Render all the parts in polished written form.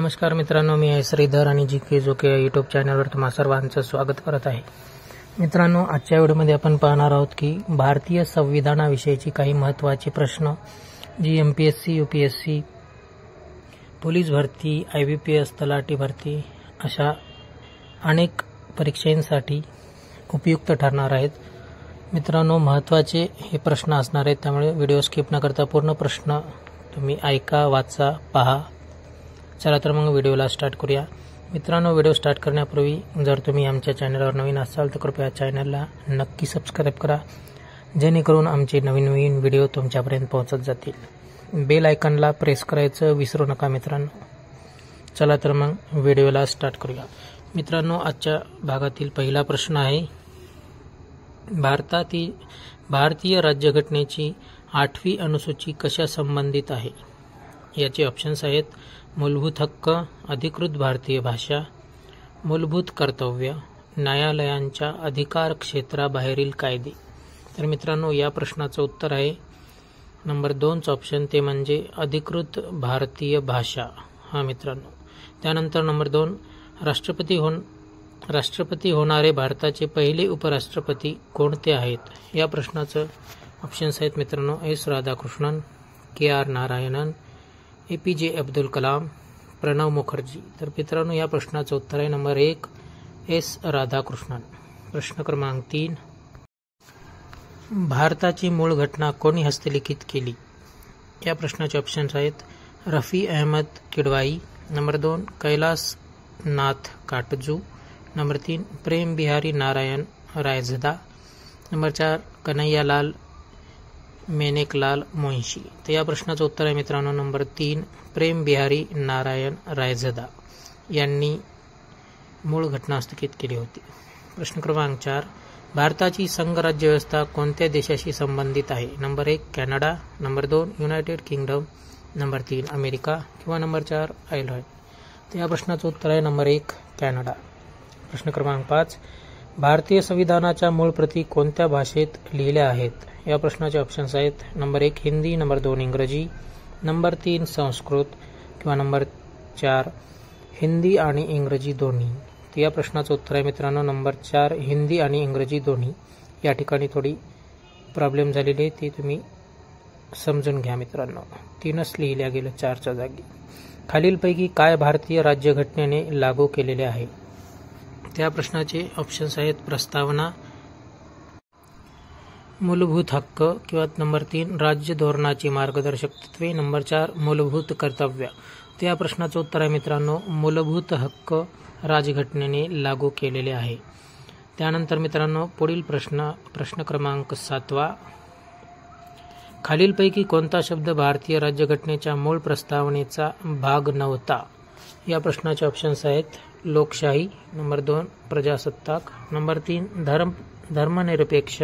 नमस्कार मित्रांनो, मी आहे श्रीधर आणि जी जोके या यूट्यूब चॅनलवर तुम्हा सर्वांचं स्वागत करत आहे. मित्रांनो, आजच्या व्हिडिओमध्ये आपण पाहणार आहोत की भारतीय संविधानाविषयीची काही महत्त्वाचे प्रश्न जी एमपीएससी, यूपीएससी, पोलीस भरती, IBPS, तलाठी भरती अशा अनेक परीक्षांसाठी उपयुक्त ठरणार आहेत. मित्रांनो, महत्त्वाचे हे प्रश्न असणार आहेत, त्यामुळे व्हिडिओ स्किप न करता पूर्ण प्रश्न तुम्ही ऐका, वाचा, पहा. चला तर मग व्हिडिओला स्टार्ट करूया. मित्रांनो, व्हिडिओ स्टार्ट करण्यापूर्वी जर तुम्ही आमच्या चॅनलवर नवीन असाल तर कृपया चॅनलला नक्की सबस्क्राईब करा, जेणेकरून आमचे नवीन व्हिडिओ तुमच्यापर्यंत पोहोचत जातील. बेल आयकॉनला प्रेस करायचं विसरू नका मित्रांनो. चला तर मग व्हिडिओला स्टार्ट करूया. मित्रांनो, आजच्या भागातील पहिला प्रश्न आहे, भारतीय राज्यघटनेची 8वी अनुसूची कशा संबंधित आहे? याचे ऑप्शन्स आहेत मूलभूत हक्क, अधिकृत भारतीय भाषा, मूलभूत कर्तव्य, न्यायालयांच्या अधिकार क्षेत्राबाहेरील कायदे. तर मित्रांनो, या प्रश्नाचं उत्तर आहे नंबर 2चं ऑप्शन, ते म्हणजे अधिकृत भारतीय भाषा. मित्रांनो, त्यानंतर नंबर 2, राष्ट्रपती होणारे भारताचे पहिले उपराष्ट्रपती कोणते आहेत? या प्रश्नाचं ऑप्शन्स आहेत मित्रांनो S. Radhakrishnan, KR. Narayanan, APJ Abdul Kalam, Pranab Mukherjee. तर मित्रांनो, या प्रश्नाचं उत्तर आहे नंबर 1 S. राधाकृष्णन. प्रश्न क्रमांक 3, भारताची मूळ घटना कोणी हस्तलिखित केली? या प्रश्नाचे ऑप्शन्स आहेत रफी अहमद किडवाई, नंबर 2 कैलास नाथ काटजू, नंबर 3 प्रेम बिहारी नारायण रायझदा, नंबर 4 कन्हैयालाल मेनेकलाल मुंशी. तर या प्रश्नाचं उत्तर आहे मित्रांनो नंबर 3 प्रेम बिहारी नारायण रायझदा यांनी मूळ घटना हस्तलिखित केली होती. प्रश्न क्रमांक 4, भारताची संघराज्य व्यवस्था कोणत्या देशाशी संबंधित आहे? Number 1 Canada, number 2 United kingdom, number 3 America किंवा नंबर 4 आयर्लंड. तर या प्रश्नाचं उत्तर आहे नंबर 1 कॅनडा. प्रश्न क्रमांक 5, भारतीय संविधानाच्या मूळ प्रती कोणत्या भाषेत लिहिल्या आहेत? या प्रश्नाचे ऑप्शन्स आहेत नंबर 1 हिंदी, नंबर 2 इंग्रजी, नंबर 3 संस्कृत किंवा नंबर 4 हिंदी आणि इंग्रजी दोन्ही. तर या प्रश्नाचं उत्तर आहे मित्रांनो नंबर 4 हिंदी आणि इंग्रजी दोन्ही. या ठिकाणी थोडी प्रॉब्लेम झालेली आहे, ती तुम्ही समजून घ्या मित्रांनो. 3च लिहिल्या गेलं 4च्या जागी. खालीलपैकी काय भारतीय राज्यघटनेने लागू केलेले आहे? त्या प्रश्नाचे ऑप्शन्स आहेत प्रस्तावना, मूलभूत हक्क किंवा नंबर 3 राज्य धोरणाची मार्गदर्शक तत्वे, नंबर 4 मूलभूत कर्तव्य. त्या प्रश्नाचं उत्तर आहे मित्रांनो मूलभूत हक्क राज्यघटनेने लागू केलेले आहे. त्यानंतर मित्रांनो, पुढील प्रश्न क्रमांक 7, खालीलपैकी कोणता शब्द भारतीय राज्यघटनेच्या मूळ प्रस्तावनेचा भाग नव्हता? या प्रश्नाचे ऑप्शन्स आहेत लोकशाही, नंबर 2 प्रजासत्ताक, नंबर 3 धर्मनिरपेक्ष,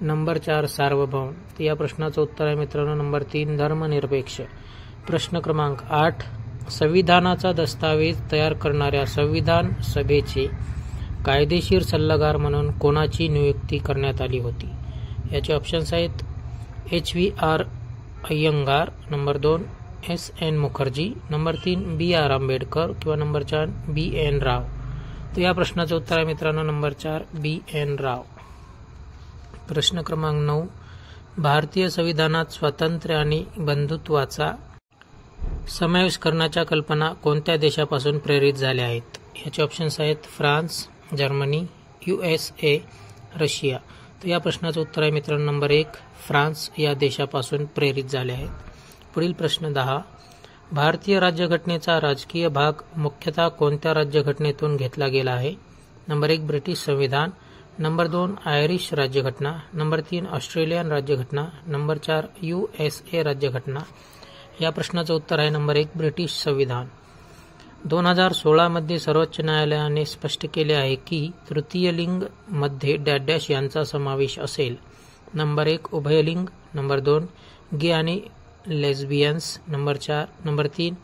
नंबर 4 सार्वभौम. तर या प्रश्नाचं उत्तर आहे मित्रांनो नंबर 3 धर्मनिरपेक्ष. प्रश्न क्रमांक 8, संविधानाचा दस्तावेज तयार करणाऱ्या संविधान सभेचे कायदेशीर सल्लागार म्हणून कोणाची नियुक्ती करण्यात आली होती? याचे ऑप्शन्स आहेत HVR Iyengar, number 2 SN Mukherjee, number 3 BR Ambedkar किंवा नंबर 4 BN राव. तर या प्रश्नाचं उत्तर आहे मित्रांनो नंबर 4 BN राव. प्रश्न क्रमांक 9, भारतीय संविधानात स्वातंत्र्य आणि बंधुत्वाचा समावेश करण्याच्या कल्पना कोणत्या देशापासून प्रेरित झाल्या आहेत? याचे ऑप्शन्स आहेत फ्रान्स, जर्मनी, USA, रशिया. तर या प्रश्नाचं उत्तर आहे मित्रांनो नंबर 1 फ्रान्स या देशापासून प्रेरित झाले आहेत. पुढील प्रश्न 10, भारतीय राज्यघटनेचा राजकीय भाग मुख्यतः कोणत्या राज्यघटनेतून घेतला गेला आहे? नंबर 1 ब्रिटिश संविधान, नंबर 2 आयरिश राज्यघटना, नंबर 3 ऑस्ट्रेलियन राज्यघटना, नंबर 4 USA राज्यघटना. या प्रश्नाचं उत्तर आहे नंबर 1 ब्रिटिश संविधान. 2016 मध्ये सर्वोच्च न्यायालयाने स्पष्ट केले आहे की तृतीय लिंग मध्ये डॅश यांचा समावेश असेल. नंबर 1 उभयलिंग, नंबर 2 गे आणि लेस्बियन्स, नंबर 3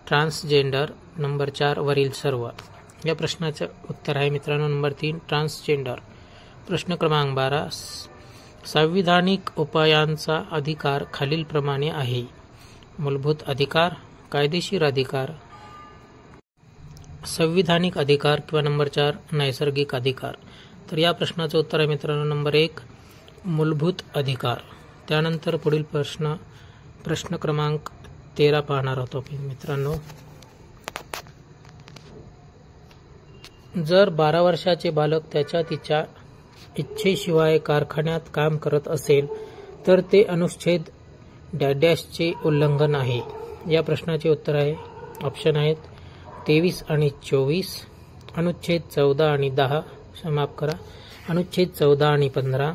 ट्रान्सजेंडर, नंबर 4 वरील सर्व. या प्रश्नाचं उत्तर आहे मित्रांनो नंबर 3 ट्रान्सजेंडर. प्रश्न क्रमांक 12, संविधानिक उपायांचा अधिकार खालीलप्रमाणे आहे: मूलभूत अधिकार, कायदेशीर अधिकार, संविधानिक अधिकार किंवा नंबर 4 नैसर्गिक अधिकार. तर या प्रश्नाचं उत्तर आहे मित्रांनो नंबर 1 मूलभूत अधिकार. त्यानंतर पुढील प्रश्न क्रमांक 13 पाहणार आहोत आपण मित्रांनो. जर 12 वर्षाचे बालक त्याच्या तिच्या इच्छेशिवाय कारखान्यात काम करत असेल तर ते अनुच्छेद डॅशचे उल्लंघन आहे. या प्रश्नाचे उत्तर आहे ऑप्शन आहेत 23 आणि 24, अनुच्छेद 14 आणि 10, माफ करा अनुच्छेद 14 आणि 15,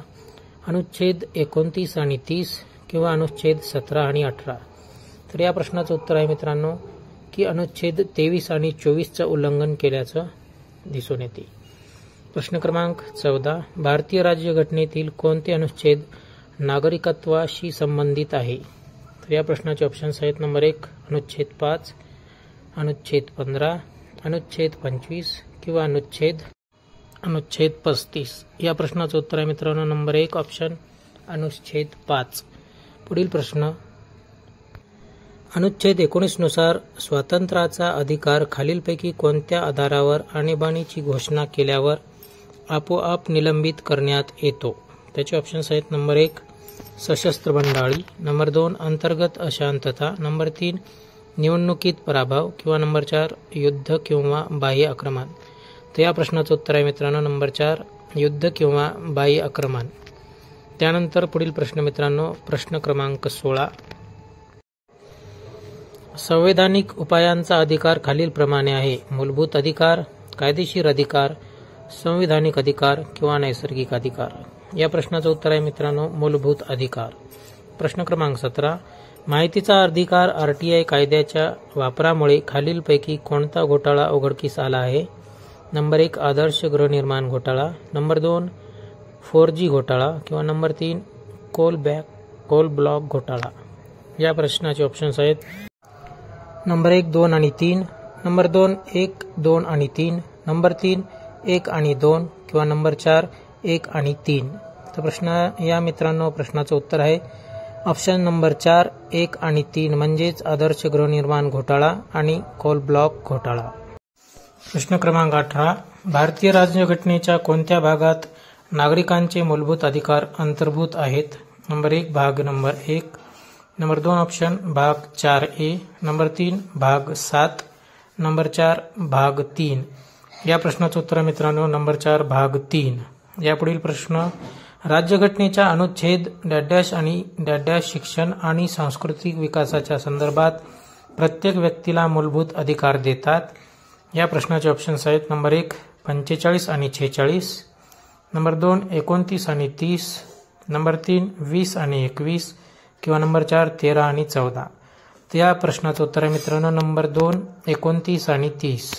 अनुच्छेद 29 आणि 30 किंवा अनुच्छेद 17 आणि 18. तर या प्रश्नाचं उत्तर आहे मित्रांनो की अनुच्छेद 23 आणि 24चं उल्लंघन केल्याचं दिसून येते. प्रश्न क्रमांक 14 भारतीय राज्यघटनेतील कोणते अनुच्छेद नागरिकत्वाशी संबंधित आहे. तर या प्रश्नाचे ऑप्शन्स आहेत नंबर 1 अनुच्छेद 5, अनुच्छेद 15, अनुच्छेद 25 किंवा अनुच्छेद 35. या प्रश्नाचं उत्तर आहे मित्रांनो नंबर 1 ऑप्शन अनुच्छेद 5. पुढील प्रश्न अनुच्छेद 19 नुसार स्वातंत्र्याचा अधिकार खालीलपैकी कोणत्या आधारावर आणीबाणीची घोषणा केल्यावर आपोआप निलंबित करण्यात येतो. त्याचे ऑप्शन्स आहेत नंबर 1 सशस्त्र बंडाळी, नंबर 2 अंतर्गत अशांतता, नंबर 3 निवडणुकीत पराभव किंवा नंबर 4 युद्ध किंवा बाह्य आक्रमण. तर या प्रश्नाचं उत्तर आहे मित्रांनो नंबर 4 युद्ध किंवा बाह्य आक्रमण. त्यानंतर पुढील प्रश्न मित्रांनो प्रश्न क्रमांक 16 संवैधानिक उपायांचा अधिकार खालीलप्रमाणे आहे. मूलभूत अधिकार, कायदेशीर अधिकार, संविधानिक अधिकार किंवा नैसर्गिक अधिकार. या प्रश्नाचं उत्तर आहे मित्रांनो मूलभूत अधिकार. प्रश्न क्रमांक 17 माहितीचा अधिकार आरटीआय कायद्याच्या वापरामुळे खालीलपैकी कोणता घोटाळा उघडकीस आला आहे. नंबर 1 आदर्श गृहनिर्माण घोटाळा, नंबर 2 4G घोटाळा किंवा नंबर 3 कोल ब्लॉक घोटाळा. या प्रश्नाचे ऑप्शन्स आहेत नंबर 1 2 आणि 3, नंबर 2 1 2 आणि 3, नंबर 3 1 आणि 2 किंवा नंबर 4 1 आणि 3. तर या मित्रांनो प्रश्नाचं उत्तर आहे ऑप्शन नंबर 4 1 आणि 3 म्हणजेच आदर्श गृहनिर्माण घोटाळा आणि कोल ब्लॉक घोटाळा. प्रश्न क्रमांक 18 भारतीय राज्यघटनेच्या कोणत्या भागात नागरिकांचे मूलभूत अधिकार अंतर्भूत आहेत. नंबर 1 भाग नंबर 1, नंबर 2 ऑप्शन भाग 4A, नंबर 3 भाग 7, नंबर 4 भाग 3. या प्रश्नाचं उत्तर मित्रांनो नंबर 4 भाग 3. यापुढील प्रश्न राज्यघटनेच्या अनुच्छेद डॅश आणि डॅश शिक्षण आणि सांस्कृतिक विकासाच्या संदर्भात प्रत्येक व्यक्तीला मूलभूत अधिकार देतात. या प्रश्नाचे ऑप्शन्स आहेत नंबर 1 45 आणि 46, नंबर 2 29 आणि 30, नंबर 3 20 आणि 21 किंवा नंबर 4 13 आणि 14. तर या प्रश्नाचं उत्तर आहे मित्रांनो नंबर 2 29 आणि 30.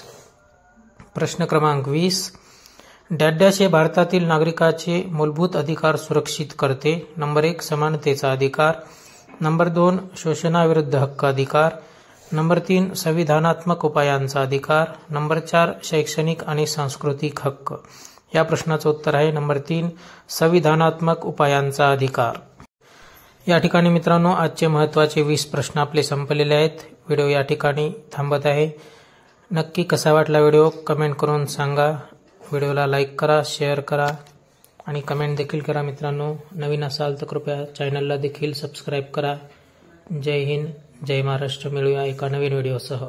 प्रश्न क्रमांक 20 डॅश हे भारतातील नागरिकाचे मूलभूत अधिकार सुरक्षित करते. नंबर 1 समानतेचा अधिकार, नंबर 2 शोषणाविरुद्ध हक्क अधिकार, नंबर 3 संविधानात्मक उपायांचा अधिकार, नंबर 4 शैक्षणिक आणि सांस्कृतिक हक्क. या प्रश्नाचं उत्तर आहे नंबर 3 संविधानात्मक उपायांचा अधिकार. या ठिकाणी मित्रांनो आजचे महत्त्वाचे 20 प्रश्न आपले संपलेले आहेत. व्हिडिओ या ठिकाणी थांबत आहे. नक्की कसा वाटला व्हिडिओ कमेंट करून सांगा. व्हिडिओला लाईक करा, शेअर करा आणि कमेंट देखील करा मित्रांनो. नवीन असाल तर कृपया चॅनलला देखील सबस्क्राईब करा. जय हिंद, जय महाराष्ट्र. मिळूया एका नवीन व्हिडिओसह.